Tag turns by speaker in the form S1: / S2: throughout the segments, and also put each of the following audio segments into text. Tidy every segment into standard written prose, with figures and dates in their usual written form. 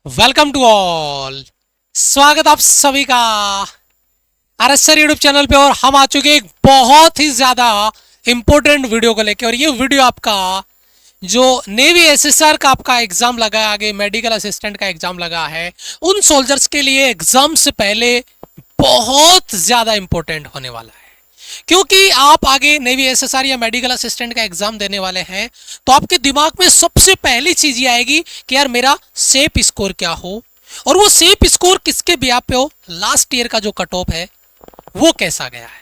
S1: Welcome to all. स्वागत आप सभी का आरएस सर यूट्यूब चैनल पे। और हम आ चुके एक बहुत ही ज्यादा इंपॉर्टेंट वीडियो को लेके। और ये वीडियो आपका जो नेवी एसएसआर का आपका एग्जाम लगा है, आगे मेडिकल असिस्टेंट का एग्जाम लगा है, उन सोल्जर्स के लिए एग्जाम से पहले बहुत ज्यादा इंपॉर्टेंट होने वाला है। क्योंकि आप आगे नेवी एसएसआर या मेडिकल असिस्टेंट का एग्जाम देने वाले हैं, तो आपके दिमाग में सबसे पहली चीज ये आएगी कि यार मेरा सेफ स्कोर क्या हो, और वो सेफ स्कोर किसके ब्याह पे हो, लास्ट ईयर का जो कट ऑफ है वो कैसा गया है।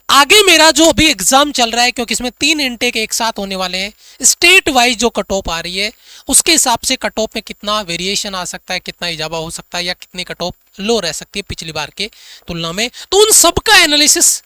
S1: आगे मेरा जो अभी एग्जाम चल रहा है, क्योंकि इसमें 3 इनटेक एक साथ होने वाले हैं, स्टेट वाइज जो कट ऑफ आ रही है उसके हिसाब से कट ऑफ में कितना वेरिएशन आ सकता है, कितना इजाफा हो सकता है, या कितनी कट ऑफ लो रह सकती है पिछली बार के तुलना में। तो उन सब का एनालिसिस,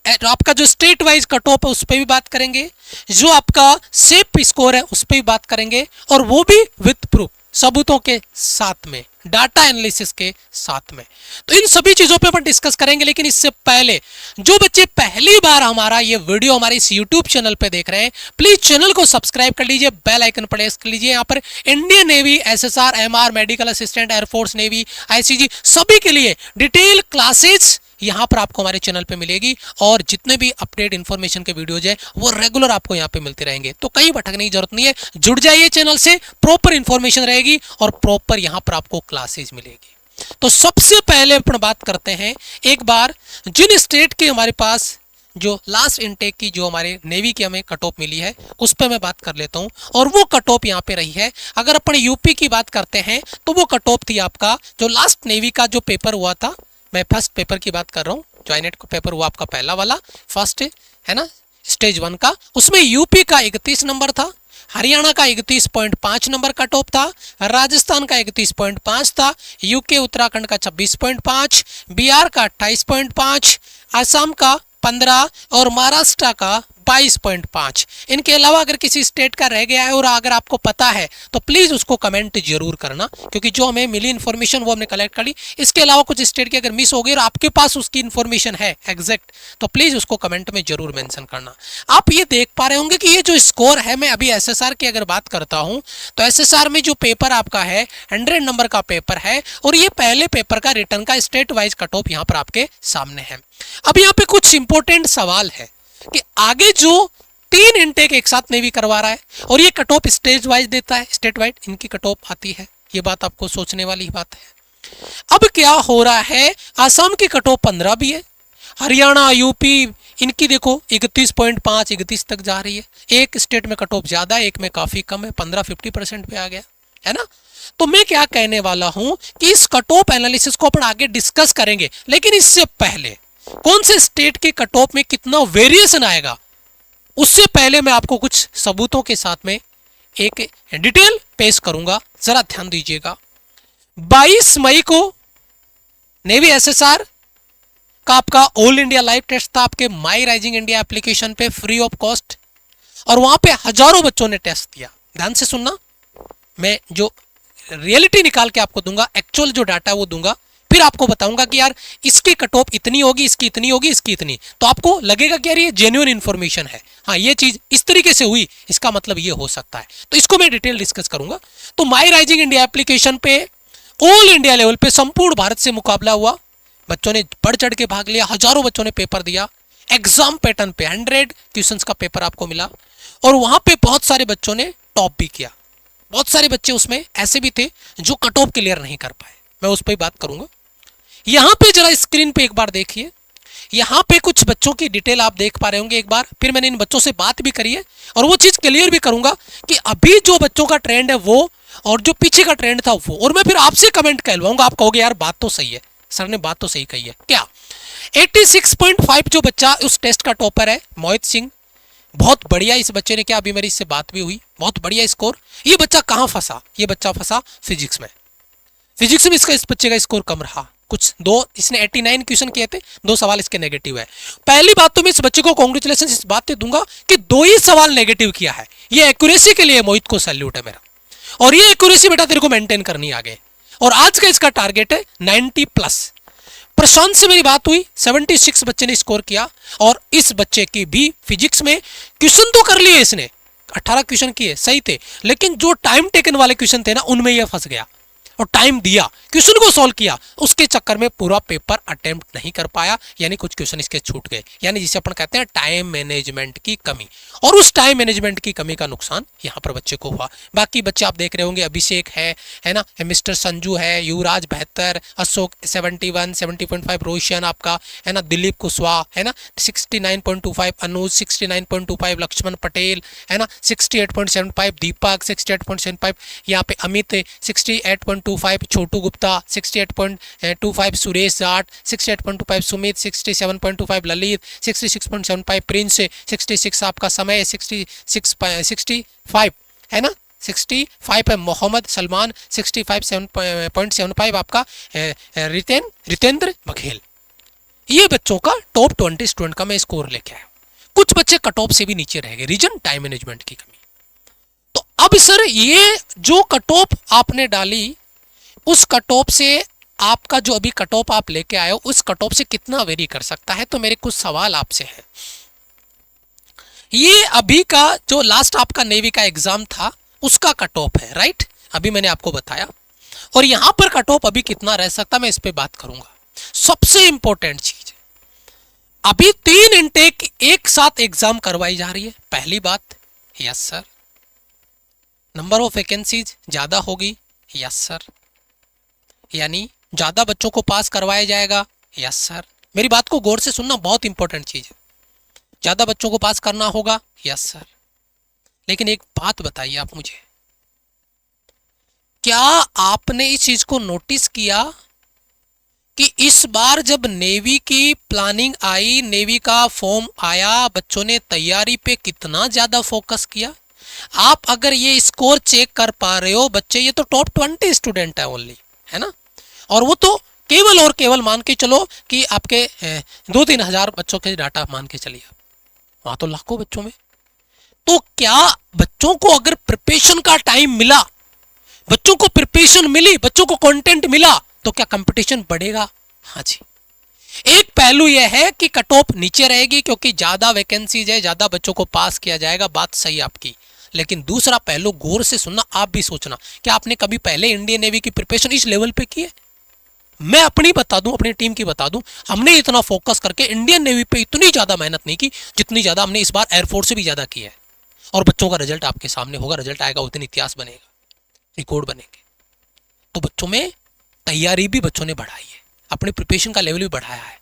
S1: आपका जो स्टेट वाइज कट ऑफ है उस पर भी बात करेंगे, जो आपका सेफ स्कोर है उस पर भी बात करेंगे, और वो भी विद प्रूफ, सबूतों के साथ में, डाटा एनालिसिस के साथ में। तो इन सभी चीजों पे अपन डिस्कस करेंगे। लेकिन इससे पहले जो बच्चे पहली बार हमारा ये वीडियो हमारे इस यूट्यूब चैनल पे देख रहे हैं, प्लीज चैनल को सब्सक्राइब कर लीजिए, बेल आइकन प्रेस कर लीजिए। यहाँ पर Indian navy, SSR, MR, medical assistant, air force, navy, ICG, सभी के लिए डिटेल क्लासेज यहाँ पर आपको हमारे चैनल पे मिलेगी। और जितने भी अपडेट इन्फॉर्मेशन के वीडियोज है वो रेगुलर आपको यहाँ पे मिलते रहेंगे। तो कहीं भटकने की जरूरत नहीं है, जुड़ जाइए चैनल से, प्रॉपर इन्फॉर्मेशन रहेगी और प्रॉपर यहाँ पर आपको क्लासेज मिलेगी। तो सबसे पहले अपन बात करते हैं एक बार जिन स्टेट के हमारे पास जो लास्ट इनटेक की जो हमारे नेवी की हमें कट ऑफ मिली है उस पर मैं बात कर लेता हूं। और वो कट ऑफ यहाँ पे रही है, अगर अपन यूपी की बात करते हैं तो वो कट ऑफ थी आपका जो लास्ट नेवी का जो पेपर हुआ था, मैं फर्स्ट पेपर की बात कर रहा हूँ, जो आईनेट का पेपर हुआ आपका पहला वाला, फर्स्ट है ना, स्टेज 1 का, उसमें यूपी का 31 नंबर था, हरियाणा का 31.5 नंबर कट ऑफ था, राजस्थान का 31.5 था, यूके उत्तराखंड का 26.5, बिहार का 28.5, असम का 15 और महाराष्ट्र का 22.5। इनके अलावा अगर किसी स्टेट का रह गया है और अगर आपको पता है तो प्लीज उसको कमेंट जरूर करना, क्योंकि जो हमें मिली इन्फॉर्मेशन वो हमने कलेक्ट कर ली। इसके अलावा कुछ स्टेट की अगर मिस हो गई और आपके पास उसकी इन्फॉर्मेशन है एग्जैक्ट, तो प्लीज उसको कमेंट में जरूर मेंशन करना। आप ये देख पा रहे होंगे कि ये जो स्कोर है, मैं अभी एसएसआर की अगर बात करता हूं तो एसएसआर में जो पेपर आपका है 100 नंबर का पेपर है, और ये पहले पेपर का रिटर्न का स्टेट वाइज कट ऑफ यहाँ पर आपके सामने है। अब यहाँ पे कुछ इंपॉर्टेंट सवाल है कि आगे जो 3 इनटेक एक साथ नेवी करवा रहा है और ये कट ऑफ स्टेज वाइज देता है, स्टेट वाइज इनकी कट ऑफ आती है, ये बात आपको सोचने वाली बात है। अब क्या हो रहा है, आसाम की कट ऑफ 15 भी है, हरियाणा, यूपी, इनकी देखो 31.5, 31 तक जा रही है। एक स्टेट में कट ऑफ ज्यादा है, एक में काफी कम है, 15-50% पे आ गया है ना। तो मैं क्या कहने वाला हूं कि इस कट ऑफ एनालिसिस को अपन आगे डिस्कस करेंगे, लेकिन इससे पहले कौन से स्टेट के कट ऑफ में कितना वेरिएशन आएगा उससे पहले मैं आपको कुछ सबूतों के साथ में एक डिटेल पेश करूंगा, जरा ध्यान दीजिएगा। 22 मई को नेवी एसएसआर का आपका ऑल इंडिया लाइव टेस्ट था आपके माई राइजिंग इंडिया एप्लीकेशन पे फ्री ऑफ कॉस्ट, और वहां पे हजारों बच्चों ने टेस्ट दिया। ध्यान से सुनना, मैं जो रियलिटी निकाल के आपको दूंगा, एक्चुअल जो डाटा है वो दूंगा, फिर आपको बताऊंगा कि यार इसकी कट ऑफ इतनी होगी, इसकी इतनी होगी, इसकी इतनी, तो आपको लगेगा कि यार ये जेन्युइन इंफॉर्मेशन है, हाँ ये चीज इस तरीके से हुई, इसका मतलब ये हो सकता है। तो इसको मैं डिटेल डिस्कस करूंगा। तो माई राइजिंग इंडिया एप्लीकेशन पे ऑल इंडिया लेवल पे संपूर्ण भारत से मुकाबला हुआ, बच्चों ने बढ़ चढ़ के भाग लिया, हजारों बच्चों ने पेपर दिया। एग्जाम पैटर्न पे 100 क्वेश्चंस का पेपर आपको मिला, और वहां पे बहुत सारे बच्चों ने टॉप भी किया। बहुत सारे बच्चे उसमें ऐसे भी थे जो कट ऑफ क्लियर नहीं कर पाए, मैं उस पर बात करूंगा। यहां पे जरा स्क्रीन पे एक बार देखिए, यहां पे कुछ बच्चों की डिटेल आप देख पा रहे होंगे एक बार, फिर मैंने इन बच्चों से बात भी करी है और वो चीज क्लियर भी करूंगा कि अभी जो बच्चों का ट्रेंड है वो, और जो पीछे का ट्रेंड था वो, और मैं फिर आपसे कमेंट कहलवाऊंगा, आप कहोगे यार बात तो सही है, सर ने बात तो सही कही है। क्या 86.5 जो बच्चा उस टेस्ट का टॉपर है, मोहित सिंह, बहुत बढ़िया इस बच्चे ने, क्या अभी मेरी इससे बात भी हुई, बहुत बढ़िया स्कोर। ये बच्चा कहां फंसा, ये बच्चा फंसा फिजिक्स में। फिजिक्स में इसका, इस बच्चे का स्कोर कम रहा कुछ, इसने 89 क्वेश्चन किए थे, 2 सवाल इसके नेगेटिव है। पहली बात तो मैं इस बच्चे को कांग्रेचुलेशन इस बात पे दूंगा कि 2 ही सवाल नेगेटिव किया है, ये एक्यूरेसी के लिए मोहित को सैल्यूट है मेरा, और ये एक्यूरेसी बेटा तेरे को मेंटेन करनी आगे। और आज का इसका टारगेट है 90+। प्रशांत से मेरी बात हुई, 76 बच्चे ने स्कोर किया, और इस बच्चे की भी फिजिक्स में क्वेश्चन तो कर लिए इसने, 18 क्वेश्चन किए सही थे, लेकिन जो टाइम टेकन वाले क्वेश्चन थे ना उनमें ये फंस गया और टाइम दिया, क्वेश्चन को सॉल्व किया, उसके चक्कर में पूरा पेपर अटेम्प्ट नहीं कर पाया, यानी कुछ क्वेश्चन इसके छूट गए, यानी जिसे अपन कहते हैं टाइम मैनेजमेंट की कमी। और उस टाइम मैनेजमेंट की कमी का नुकसान यहाँ पर बच्चे को हुआ। बाकी बच्चे आप देख रहे होंगे, अभिषेक है ना, मिस्टर संजू है, युवराज 72, अशोक 71, 70.5, रोशन आपका है ना, दिलीप कुशवाहा है ना 69.25, अनुज 69.25, लक्ष्मण पटेल है ना 68.75, दीपक 68.75, यहाँ पे अमित 68.25, छोटू गुप्ता 68.25, सुरेश जाट 68.25, सुमित 67.25, ललित 66.75, प्रिंस 66, आपका समय 65 है ना 65 है, मोहम्मद सलमान 65.75, आपका रितेंद्र बघेल। ये बच्चों का टॉप 20 स्टूडेंट का मैं स्कोर लेके आया। कुछ बच्चे कट ऑफ से भी नीचे रह गए, रीजन टाइम मैनेजमेंट की कमी। तो अब सर ये जो कट ऑफ आपने डाली, उस कट ऑफ से आपका जो अभी कट ऑफ आप लेके आए हो, उस कट ऑफ से कितना वेरी कर सकता है? तो मेरे कुछ सवाल आपसे हैं। ये अभी का जो लास्ट आपका नेवी का एग्जाम था उसका कट ऑफ है, राइट? अभी मैंने आपको बताया। और यहां पर कट ऑफ अभी कितना रह सकता, मैं इस पे बात करूंगा। सबसे इंपॉर्टेंट चीज, अभी 3 इनटेक एक साथ एग्जाम करवाई जा रही है, पहली बात। Yes sir. Number of vacancies ज्यादा होगी। Yes sir. यानी ज्यादा बच्चों को पास करवाया जाएगा। Yes sir. मेरी बात को गौर से सुनना, बहुत इंपॉर्टेंट चीज है। ज्यादा बच्चों को पास करना होगा। Yes sir. लेकिन एक बात बताइए आप मुझे, क्या आपने इस चीज को नोटिस किया कि इस बार जब नेवी की प्लानिंग आई, नेवी का फॉर्म आया, बच्चों ने तैयारी पे कितना ज्यादा फोकस किया? आप अगर ये स्कोर चेक कर पा रहे हो बच्चे, ये तो टॉप 20 स्टूडेंट है ओनली, है ना? और वो तो केवल और केवल मान के चलो कि आपके 2-3 हजार बच्चों के डाटा मान के चलिए, वहां तो लाखों बच्चों में। तो क्या बच्चों को अगर प्रिपरेशन का टाइम मिला, बच्चों को प्रिपरेशन मिली, बच्चों को कंटेंट मिला, तो क्या कंपटीशन बढ़ेगा? हाँ जी। एक पहलू यह है कि कट ऑफ नीचे रहेगी क्योंकि ज्यादा वैकेंसीज है, ज्यादा बच्चों को पास किया जाएगा, बात सही आपकी। लेकिन दूसरा पहलू गौर से सुनना, आप भी सोचना, क्या आपने कभी पहले इंडियन नेवी की प्रिपरेशन इस लेवल पे की है? मैं अपनी बता दूं, अपनी टीम की बता दूं, हमने इतना फोकस करके इंडियन नेवी पे इतनी ज्यादा मेहनत नहीं की जितनी ज्यादा हमने इस बार एयरफोर्स से भी ज्यादा की है। और बच्चों का रिजल्ट आपके सामने होगा, रिजल्ट आएगा, उतनी इतिहास बनेगा, रिकॉर्ड बनेंगे। तो बच्चों में तैयारी भी बच्चों ने बढ़ाई है, अपने प्रिपरेशन का लेवल भी बढ़ाया है,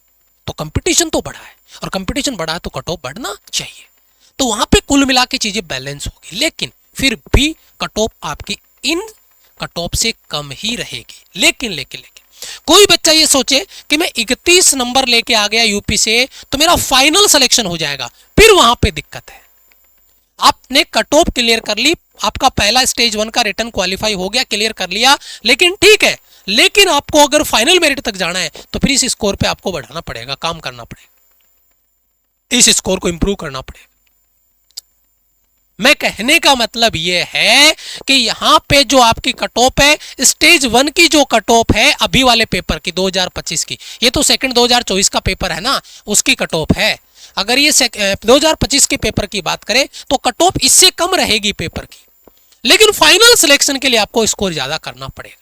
S1: तो कंपटीशन तो बढ़ा है, और कंपटीशन बढ़ा है तो कट ऑफ बढ़ना चाहिए। तो वहां पे कुल मिला के चीजें बैलेंस होगी, लेकिन फिर भी कट ऑफ आपकी इन कट ऑफ से कम ही रहेगी। लेकिन कोई बच्चा ये सोचे कि मैं 31 नंबर लेके आ गया यूपी से तो मेरा फाइनल सिलेक्शन हो जाएगा, फिर वहां पे दिक्कत है। आपने कट ऑफ क्लियर कर ली, आपका पहला स्टेज 1 का रिटर्न क्वालिफाई हो गया, क्लियर कर लिया, लेकिन ठीक है, लेकिन आपको अगर फाइनल मेरिट तक जाना है तो फिर इस स्कोर पे आपको बढ़ाना पड़ेगा, काम करना पड़ेगा, इस स्कोर को इंप्रूव करना पड़ेगा। मैं कहने का मतलब यह है कि यहां पे जो आपकी कट ऑफ है, स्टेज 1 की जो कट ऑफ है अभी वाले पेपर की 2025 की, ये तो सेकंड 2024 का पेपर है ना, उसकी कट ऑफ है। अगर ये 2025 के पेपर की बात करें तो कट ऑफ इससे कम रहेगी पेपर की, लेकिन फाइनल सिलेक्शन के लिए आपको स्कोर ज्यादा करना पड़ेगा।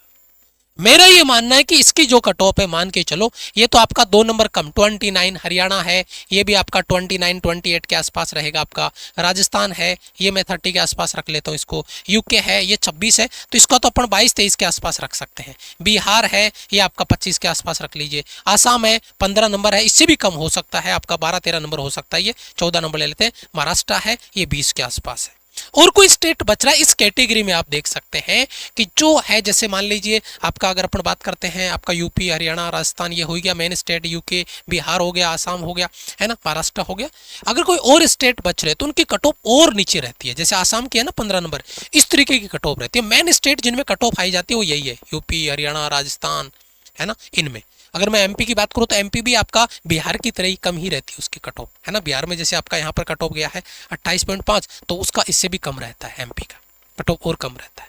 S1: मेरा ये मानना है कि इसकी जो कट ऑफ है, मान के चलो ये तो आपका 2 नंबर कम 29, हरियाणा है ये भी आपका 29-28 के आसपास रहेगा, आपका राजस्थान है ये मैं 30 के आसपास रख लेता हूँ इसको, यूके है ये 26 है तो इसको तो अपन 22-23 के आसपास रख सकते हैं, बिहार है ये आपका 25 के आसपास रख लीजिए, आसाम है 15 नंबर है, इससे भी कम हो सकता है, आपका 12-13 नंबर हो सकता है, ये 14 नंबर ले लेते हैं, महाराष्ट्र है ये 20 के आसपास है। और कोई स्टेट बच रहा है इस कैटेगरी में, आप देख सकते हैं कि जो है, जैसे मान लीजिए आपका अगर अपन बात करते हैं आपका यूपी, हरियाणा, राजस्थान ये हो गया मेन स्टेट, यूके, बिहार हो गया, आसाम हो गया, है ना, महाराष्ट्र हो गया। अगर कोई और स्टेट बच रहे तो उनकी कट ऑफ और नीचे रहती है, जैसे आसाम की है ना 15 नंबर, इस तरीके की कट ऑफ रहती है। मेन स्टेट जिनमें कट ऑफ आई जाती है वो यही है, यूपी, हरियाणा, राजस्थान, है ना, इनमें। अगर मैं एमपी की बात करूं तो एमपी भी आपका बिहार की तरह ही कम ही रहती है उसकी कट ऑफ, है ना। बिहार में जैसे आपका यहाँ पर कट ऑफ गया है 28.5, तो उसका इससे भी कम रहता है, एमपी का कट ऑफ और कम रहता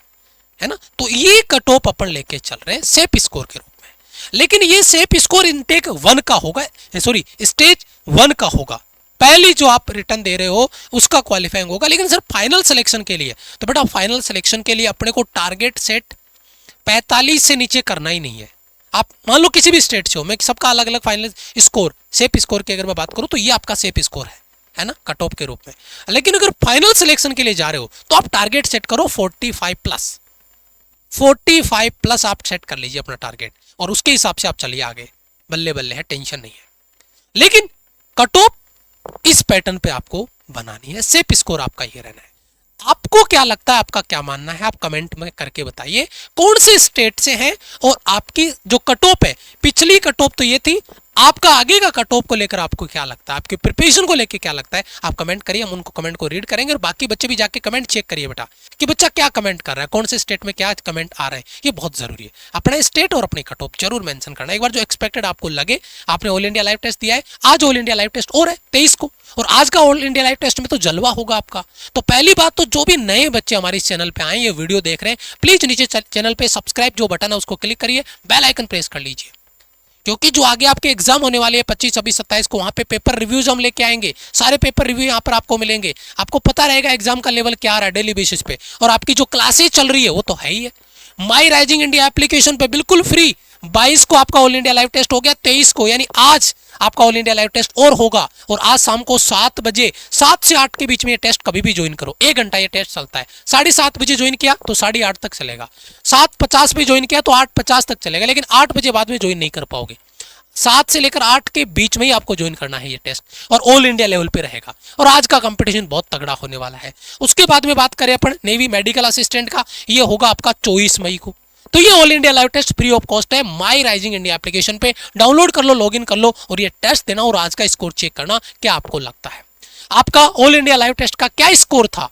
S1: है ना। तो ये कट ऑफ अपन लेके चल रहे हैं सेफ स्कोर के रूप में, लेकिन ये सेफ स्कोर इनटेक 1 का होगा, सॉरी स्टेज 1 का होगा, पहली जो आप रिटर्न दे रहे हो उसका क्वालिफाइंग होगा। लेकिन सर फाइनल सिलेक्शन के लिए, तो बेटा फाइनल सिलेक्शन के लिए अपने को टारगेट सेट 45 से नीचे करना ही नहीं है। आप मान लो किसी भी स्टेट से हो, मैं सबका अलग अलग फाइनल स्कोर, सेफ स्कोर की अगर मैं बात करूं तो ये आपका सेफ स्कोर है ना, कट ऑफ के रूप में। लेकिन अगर फाइनल सिलेक्शन के लिए जा रहे हो तो आप टारगेट सेट करो 45 प्लस, 45 प्लस आप सेट कर लीजिए अपना टारगेट, और उसके हिसाब से आप चलिए आगे, बल्ले बल्ले है, टेंशन नहीं है। लेकिन कट ऑफ इस पैटर्न पे आपको बनानी है, सेफ स्कोर आपका ये रहना है। आपको क्या लगता है, आपका क्या मानना है, आप कमेंट में करके बताइए कौन से स्टेट से हैं, और आपकी जो कट ऑफ है, पिछली कट ऑफ तो ये थी, आपका आगे का कट ऑफ को लेकर आपको क्या लगता है, आपके प्रिपरेशन को लेकर क्या लगता है, आप कमेंट करिए, हम उनको कमेंट को रीड करेंगे। और बाकी बच्चे भी जाके कमेंट चेक करिए बेटा कि बच्चा क्या कमेंट कर रहा है, कौन से स्टेट में क्या कमेंट आ रहा है, ये बहुत जरूरी है। अपना स्टेट और अपनी कट ऑफ जरूर मेंशन करना, एक बार जो एक्सपेक्टेड आपको लगे। आपने ऑल इंडिया लाइव टेस्ट दिया है, आज ऑल इंडिया लाइव टेस्ट और है 23 को, और आज का ऑल इंडिया लाइव टेस्ट में तो जलवा होगा आपका। तो पहली बात तो जो भी नए बच्चे हमारे इस चैनल पे आए, ये वीडियो देख रहे हैं, प्लीज नीचे चैनल पे सब्सक्राइब जो बटन है उसको क्लिक करिए, बेल आइकन प्रेस कर लीजिए, क्योंकि जो आगे आपके एग्जाम होने वाले हैं 25, 26, 27 को, वहां पे पेपर रिव्यूज हम लेके आएंगे, सारे पेपर रिव्यू यहाँ पर आपको मिलेंगे। आपको पता रहेगा एग्जाम का लेवल क्या आ रहा है डेली बेसिस पे, और आपकी जो क्लासेस चल रही है वो तो है ही है। माई राइजिंग इंडिया एप्लीकेशन पे बिल्कुल फ्री 22 को आपका ऑल इंडिया लाइव टेस्ट हो गया, 23 को यानी आज आपका ऑल इंडिया लाइव टेस्ट और होगा, और आज शाम को 7 बजे, 7 से 8 के बीच में ये टेस्ट कभी भी ज्वाइन करो, 1 घंटा ये टेस्ट चलता है। 7:30 बजे ज्वाइन किया तो 8:30 तक चलेगा, 7:50 पे ज्वाइन किया तो 8:50 तक चलेगा, लेकिन 8 बजे बाद में ज्वाइन नहीं कर पाओगे। 7 से लेकर 8 के बीच में ही आपको ज्वाइन करना है ये टेस्ट, और ऑल इंडिया लेवल पे रहेगा, और आज का कंपटीशन बहुत तगड़ा होने वाला है। उसके बाद में बात करें अपन नेवी मेडिकल असिस्टेंट का, ये होगा आपका 24 मई को। तो ये all India live test free of cost है, माई राइजिंग इंडिया एप्लीकेशन पे डाउनलोड कर लो, लॉगिन कर लो, और ये टेस्ट देना और आज का स्कोर चेक करना क्या आपको लगता है। आपका ऑल इंडिया लाइव टेस्ट का क्या स्कोर था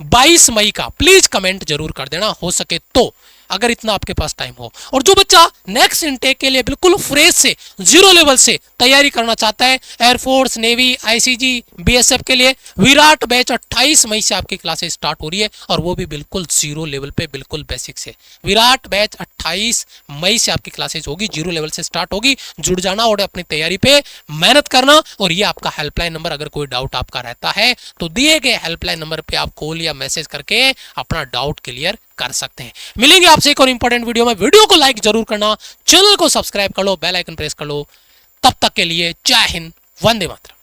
S1: 22 मई का, प्लीज कमेंट जरूर कर देना, हो सके तो, अगर इतना आपके पास टाइम हो। और जो बच्चा नेक्स्ट इनटेक के लिए बिल्कुल फ्रेश से, जीरो लेवल से तैयारी करना चाहता है, एयरफोर्स, नेवी, आईसीजी, बीएसएफ के लिए विराट बैच 28 मई से आपकी क्लासेस स्टार्ट हो रही है, और वो भी बिल्कुल जीरो लेवल पे, बिल्कुल बेसिक से। विराट बैच 28 मई से आपकी क्लासेस होगी, जीरो लेवल से स्टार्ट होगी। जुड़ जाना और अपनी तैयारी पे मेहनत करना। और ये आपका हेल्पलाइन नंबर, अगर कोई डाउट आपका रहता है तो दिए गए हेल्पलाइन नंबर पे आप कॉल या मैसेज करके अपना डाउट क्लियर कर सकते हैं। मिलेंगे आपसे एक और इंपॉर्टेंट वीडियो में, वीडियो को लाइक जरूर करना, चैनल को सब्सक्राइब कर लो, बेल आइकन प्रेस कर लो। तब तक के लिए जय हिंद, वंदे मातरम।